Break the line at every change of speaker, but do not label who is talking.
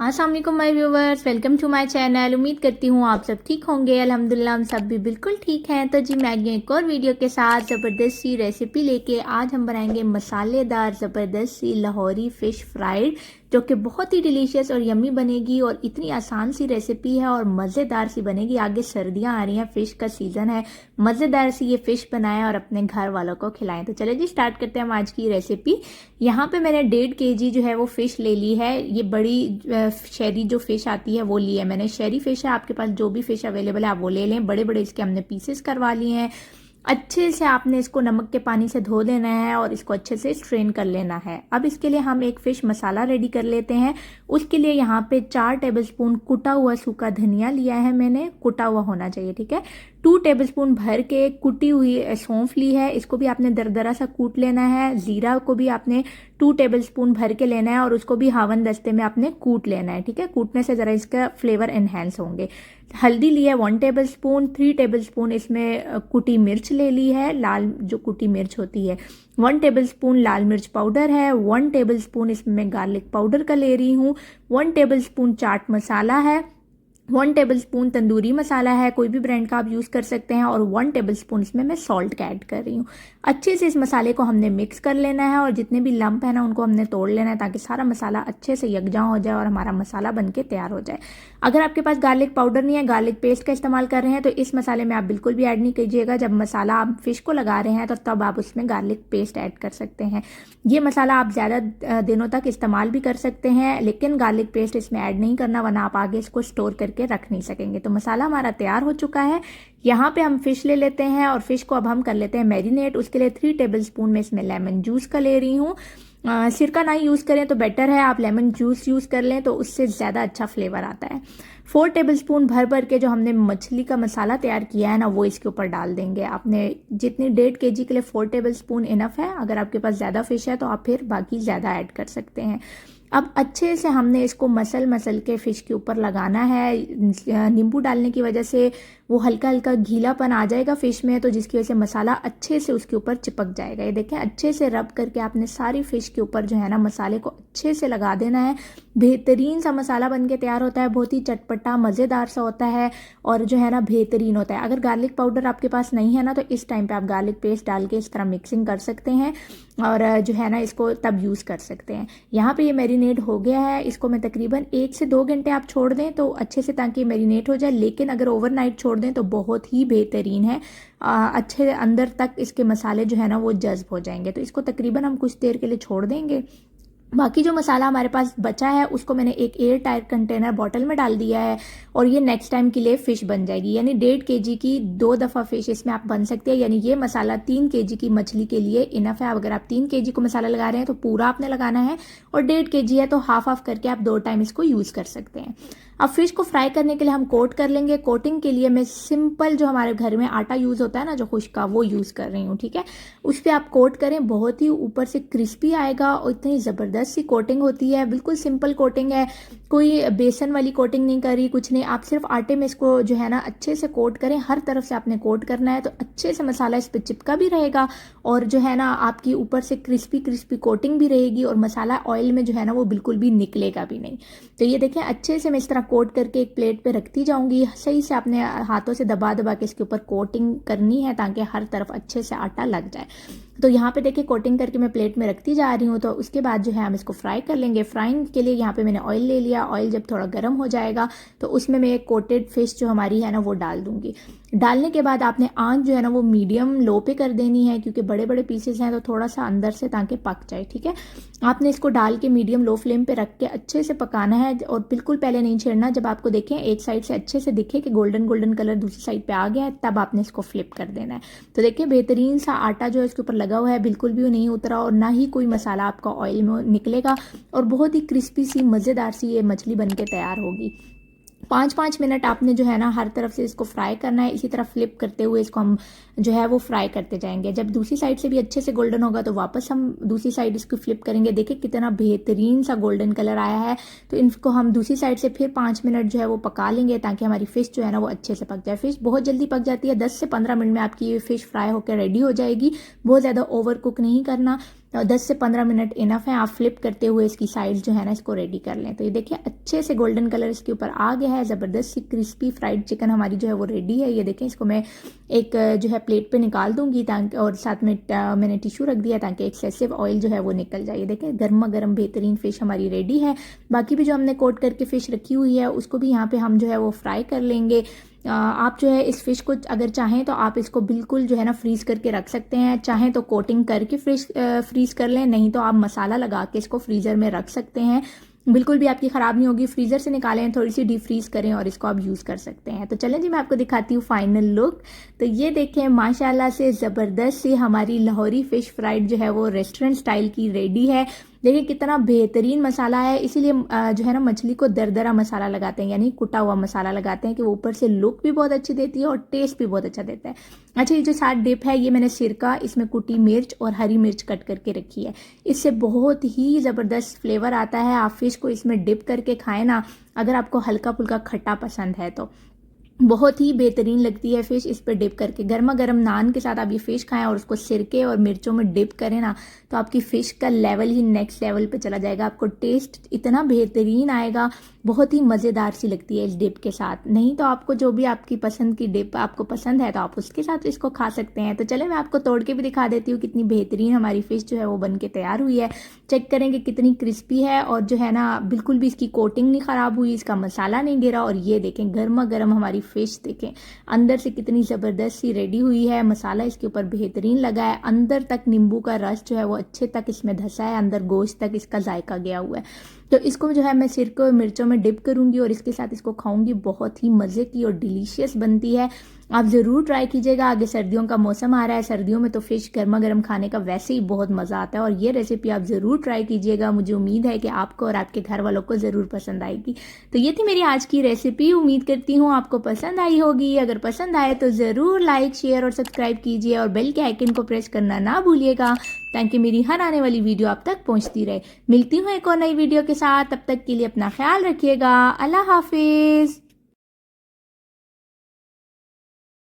अस्सलाम वालेकुम my viewers, welcome to my channel. उम्मीद करती हूँ आप सब ठीक होंगे। अल्हम्दुलिल्लाह हम सब भी बिल्कुल ठीक हैं। तो जी मैं आई एक और वीडियो के साथ ज़बरदस्त सी रेसिपी लेके आज हम बनाएंगे मसालेदार ज़बरदस्त सी लाहौरी फ़िश फ्राइड, जो कि बहुत ही डिलीशियस और यम्मी बनेगी और इतनी आसान सी रेसिपी है और मज़ेदार सी बनेगी। आगे सर्दियाँ आ रही हैं, फ़िश का सीज़न है, मज़ेदार सी ये फ़िश बनाएं और अपने घर वालों को खिलाएं। तो चले जी स्टार्ट करते हैं हम आज की रेसिपी। यहाँ पे मैंने 1.5 kg जो है वो फ़िश ले ली है। ये बड़ी शेरी जो फ़िश आती है वो ली है मैंने। शेरी फ़िश है, आपके पास जो भी फ़िश अवेलेबल है आप वो ले लें। बड़े बड़े इसके हमने पीसेस करवा लिए हैं। अच्छे से आपने इसको नमक के पानी से धो लेना है और इसको अच्छे से स्ट्रेन कर लेना है। अब इसके लिए हम एक फ़िश मसाला रेडी कर लेते हैं। उसके लिए यहाँ पे 4 टेबलस्पून कुटा हुआ सूखा धनिया लिया है मैंने, कुटा हुआ होना चाहिए, ठीक है। 2 टेबलस्पून भर के कुटी हुई सौंफ ली है, इसको भी आपने दरदरा सा कूट लेना है। ज़ीरा को भी आपने 2 टेबलस्पून भर के लेना है और उसको भी हावन दस्ते में आपने कूट लेना है, ठीक है। कूटने से ज़रा इसका फ्लेवर एनहेंस होंगे। हल्दी ली है 1 टेबलस्पून, 3 टेबलस्पून इसमें कुटी मिर्च ले ली है, लाल जो कुटी मिर्च होती है। 1 टेबलस्पून लाल मिर्च पाउडर है। 1 टेबलस्पून इसमें गार्लिक पाउडर का ले रही हूँ। 1 टेबलस्पून चाट मसाला है। 1 टेबलस्पून तंदूरी मसाला है, कोई भी ब्रांड का आप यूज़ कर सकते हैं। और 1 टेबलस्पून इसमें मैं सॉल्ट का ऐड कर रही हूँ। अच्छे से इस मसाले को हमने मिक्स कर लेना है और जितने भी लंप है ना उनको हमने तोड़ लेना है, ताकि सारा मसाला अच्छे से यकजा हो जाए और हमारा मसाला बनके तैयार हो जाए। अगर आपके पास गार्लिक पाउडर नहीं है, गार्लिक पेस्ट का इस्तेमाल कर रहे हैं, तो इस मसाले में आप बिल्कुल भी ऐड नहीं कीजिएगा। जब मसाला आप फिश को लगा रहे हैं तो तब आप उसमें गार्लिक पेस्ट ऐड कर सकते हैं। ये मसाला आप ज़्यादा दिनों तक इस्तेमाल भी कर सकते हैं, लेकिन गार्लिक पेस्ट इसमें ऐड नहीं करना, वरना आप आगे इसको स्टोर करके रख नहीं सकेंगे। तो मसाला हमारा तैयार हो चुका है। यहाँ पे हम फिश ले लेते हैं और फिश को अब हम कर लेते हैं मैरिनेट। उसके लिए 3 टेबलस्पून में इसमें लेमन जूस का ले रही हूँ। सिरका ना यूज़ करें तो बेटर है, आप लेमन जूस यूज़ कर लें तो उससे ज़्यादा अच्छा फ्लेवर आता है। 4 टेबलस्पून भर भर के जो हमने मछली का मसाला तैयार किया है ना वो इसके ऊपर डाल देंगे। आपने जितनी 1.5 kg के लिए 4 टेबलस्पून इनफ है। अगर आपके पास ज़्यादा फिश है तो आप फिर बाकी ज़्यादा ऐड कर सकते हैं। अब अच्छे से हमने इसको मसल के फ़िश के ऊपर लगाना है। नींबू डालने की वजह से वो हल्का हल्का गीलापन आ जाएगा फ़िश में, तो जिसकी वजह से मसाला अच्छे से उसके ऊपर चिपक जाएगा। ये देखें, अच्छे से रब करके आपने सारी फ़िश के ऊपर जो है ना मसाले को अच्छे से लगा देना है। बेहतरीन सा मसाला बन के तैयार होता है, बहुत ही चटपटा मज़ेदार सा होता है और जो है ना बेहतरीन होता है। अगर गार्लिक पाउडर आपके पास नहीं है ना तो इस टाइम पे आप गार्लिक पेस्ट डाल के इस तरह मिक्सिंग कर सकते हैं और जो है ना इसको तब यूज़ कर सकते हैं। यहाँ पे ये मैरिनेट हो गया है। इसको मैं तकरीबन 1 से 2 घंटे आप छोड़ दें तो अच्छे से, ताकि मैरिनेट हो जाए। लेकिन अगर ओवरनाइट छोड़ दें तो बहुत ही बेहतरीन है, अच्छे अंदर तक इसके मसाले जो है ना वो जज्ब हो जाएंगे। तो इसको तकरीबन हम कुछ देर के लिए छोड़ देंगे। बाकी जो मसाला हमारे पास बचा है उसको मैंने एक एयर टाइट कंटेनर बॉटल में डाल दिया है और ये नेक्स्ट टाइम के लिए फ़िश बन जाएगी। यानी 1.5 kg की 2 दफ़ा फ़िश इसमें आप बन सकते हैं। यानी ये मसाला 3 kg की मछली के लिए इनफ है। अगर आप 3 kg को मसाला लगा रहे हैं तो पूरा आपने लगाना है, और 1.5 kg है तो हाफ हाफ करके आप 2 टाइम इसको यूज़ कर सकते हैं। अब फिश को फ्राई करने के लिए हम कोट कर लेंगे। कोटिंग के लिए मैं सिंपल जो हमारे घर में आटा यूज़ होता है ना, जो खुश्क का, वो यूज़ कर रही हूँ, ठीक है। उस पर आप कोट करें, बहुत ही ऊपर से क्रिस्पी आएगा और इतनी ज़बरदस्त सी कोटिंग होती है। बिल्कुल सिंपल कोटिंग है, कोई बेसन वाली कोटिंग नहीं करी, कुछ नहीं। आप सिर्फ आटे में इसको जो है ना अच्छे से कोट करें, हर तरफ से आपने कोट करना है तो अच्छे से मसाला इस पर चिपका भी रहेगा और जो है ना आपकी ऊपर से क्रिस्पी क्रिस्पी कोटिंग भी रहेगी और मसाला ऑयल में जो है ना वो बिल्कुल भी निकलेगा भी नहीं। तो ये देखें, अच्छे से मैं इस तरह कोट करके एक प्लेट पे रखती जाऊंगी। सही से आपने हाथों से दबा दबा के इसके ऊपर कोटिंग करनी है ताकि हर तरफ अच्छे से आटा लग जाए। तो यहाँ पे देखिए कोटिंग करके मैं प्लेट में रखती जा रही हूँ। तो उसके बाद जो है हम इसको फ्राई कर लेंगे। फ्राइंग के लिए यहाँ पे मैंने ऑयल ले लिया। ऑयल जब थोड़ा गर्म हो जाएगा तो उसमें मैं एक कोटेड फिश जो हमारी है ना वो डाल दूंगी। डालने के बाद आपने आंच जो है ना वो मीडियम लो पे कर देनी है, क्योंकि बड़े बड़े पीसेस हैं तो थोड़ा सा अंदर से ताकि पक जाए, ठीक है। आपने इसको डाल के मीडियम लो फ्लेम पे रख के अच्छे से पकाना है और बिल्कुल पहले नहीं छेड़ना। जब आपको देखें एक साइड से अच्छे से दिखे कि गोल्डन गोल्डन कलर दूसरी साइड पे आ गया है, तब आपने इसको फ्लिप कर देना है। तो देखिए बेहतरीन सा आटा जो है इसके ऊपर लगा हुआ है, बिल्कुल भी नहीं उतरा और ना ही कोई मसाला आपका ऑयल में निकलेगा और बहुत ही क्रिस्पी सी मज़ेदार सी ये मछली बन के तैयार होगी। 5-5 मिनट आपने जो है ना हर तरफ से इसको फ्राई करना है। इसी तरह फ्लिप करते हुए इसको हम जो है वो फ्राई करते जाएंगे। जब दूसरी साइड से भी अच्छे से गोल्डन होगा तो वापस हम दूसरी साइड इसको फ्लिप करेंगे। देखिए कितना बेहतरीन सा गोल्डन कलर आया है। तो इनको हम दूसरी साइड से फिर 5 मिनट जो है वो पका लेंगे ताकि हमारी फ़िश जो है ना वो अच्छे से पक जाए। फ़िश बहुत जल्दी पक जाती है, 10 से 15 मिनट में आपकी ये फ़िश फ्राई होकर रेडी हो जाएगी। बहुत ज़्यादा ओवर कुक नहीं करना। 10 से 15 मिनट इनफ है। आप फ्लिप करते हुए इसकी साइड जो है ना इसको रेडी कर लें। तो ये देखिए अच्छे से गोल्डन कलर इसके ऊपर आ गया है, ज़बरदस्त सी क्रिस्पी फ्राइड चिकन हमारी जो है वो रेडी है। ये देखें, इसको मैं एक जो है प्लेट पे निकाल दूंगी ताकि, और साथ में मैंने टिश्यू रख दिया ताकि एक्सेसिव ऑयल जो है वो निकल जाए। ये देखें गर्मा गर्म बेहतरीन फ़िश हमारी रेडी है। बाकी भी जो हमने कोट करके फ़िश रखी हुई है उसको भी यहाँ पे हम जो है वो फ्राई कर लेंगे। आप जो है इस फ़िश को अगर चाहें तो आप इसको बिल्कुल जो है ना फ्रीज़ करके रख सकते हैं, चाहें तो कोटिंग करके फ्रीज़ कर लें, नहीं तो आप मसाला लगा के इसको फ्रीज़र में रख सकते हैं, बिल्कुल भी आपकी ख़राब नहीं होगी। फ्रीज़र से निकालें, थोड़ी सी डीप फ्रीज़ करें और इसको आप यूज़ कर सकते हैं। तो चलें जी मैं आपको दिखाती हूँ फाइनल लुक। तो ये देखें माशाल्लाह से ज़बरदस्त सी हमारी लाहौरी फ़िश फ्राइड जो है वो रेस्टोरेंट स्टाइल की रेडी है। देखिए कितना बेहतरीन मसाला है, इसीलिए जो है ना मछली को दरदरा मसाला लगाते हैं, यानी कुटा हुआ मसाला लगाते हैं कि वो ऊपर से लुक भी बहुत अच्छी देती है और टेस्ट भी बहुत अच्छा देता है। अच्छा, ये जो साथ डिप है ये मैंने सिरका, इसमें कुटी मिर्च और हरी मिर्च कट करके रखी है, इससे बहुत ही ज़बरदस्त फ्लेवर आता है। आप फिश को इसमें डिप करके खाएं ना, अगर आपको हल्का फुल्का खट्टा पसंद है तो बहुत ही बेहतरीन लगती है फ़िश इस पर डिप करके। गर्मा गर्म नान के साथ आप ये फ़िश खाएं और उसको सिरके और मिर्चों में डिप करें ना, तो आपकी फ़िश का लेवल ही नेक्स्ट लेवल पे चला जाएगा। आपको टेस्ट इतना बेहतरीन आएगा, बहुत ही मज़ेदार सी लगती है इस डिप के साथ। नहीं तो आपको जो भी आपकी पसंद की डिप आपको पसंद है तो आप उसके साथ इसको खा सकते हैं। तो चले मैं आपको तोड़ के भी दिखा देती हूँ कितनी बेहतरीन हमारी फ़िश जो है वो बन के तैयार हुई है। चेक करें कि कितनी क्रिस्पी है और जो है ना बिल्कुल भी इसकी कोटिंग नहीं ख़राब हुई, इसका मसाला नहीं गिरा। और ये देखें गर्मा गर्म हमारी फ़िश देखें अंदर से कितनी ज़बरदस्त सी रेडी हुई है। मसाला इसके ऊपर बेहतरीन लगा है, अंदर तक नींबू का रस जो है वो अच्छे तक इसमें धंसा है, अंदर गोश्त तक इसका जायका गया हुआ है। तो इसको जो है मैं सिरके और मिर्चों में डिप करूंगी और इसके साथ इसको खाऊंगी। बहुत ही मज़े की और डिलीशियस बनती है, आप ज़रूर ट्राई कीजिएगा। आगे सर्दियों का मौसम आ रहा है, सर्दियों में तो फ़िश गर्मा गर्म खाने का वैसे ही बहुत मज़ा आता है और ये रेसिपी आप ज़रूर ट्राई कीजिएगा। मुझे उम्मीद है कि आपको और आपके घर वालों को ज़रूर पसंद आएगी। तो ये थी मेरी आज की रेसिपी, उम्मीद करती हूँ आपको पसंद आई होगी। अगर पसंद आए तो ज़रूर लाइक शेयर और सब्सक्राइब कीजिए और बेल के आइकन को प्रेस करना ना भूलिएगा ताकि मेरी हर आने वाली वीडियो आप तक पहुँचती रहे। मिलती हूँ एक और नई वीडियो के साथ, तब तक के लिए अपना ख्याल रखिएगा। अल्लाह हाफिज़।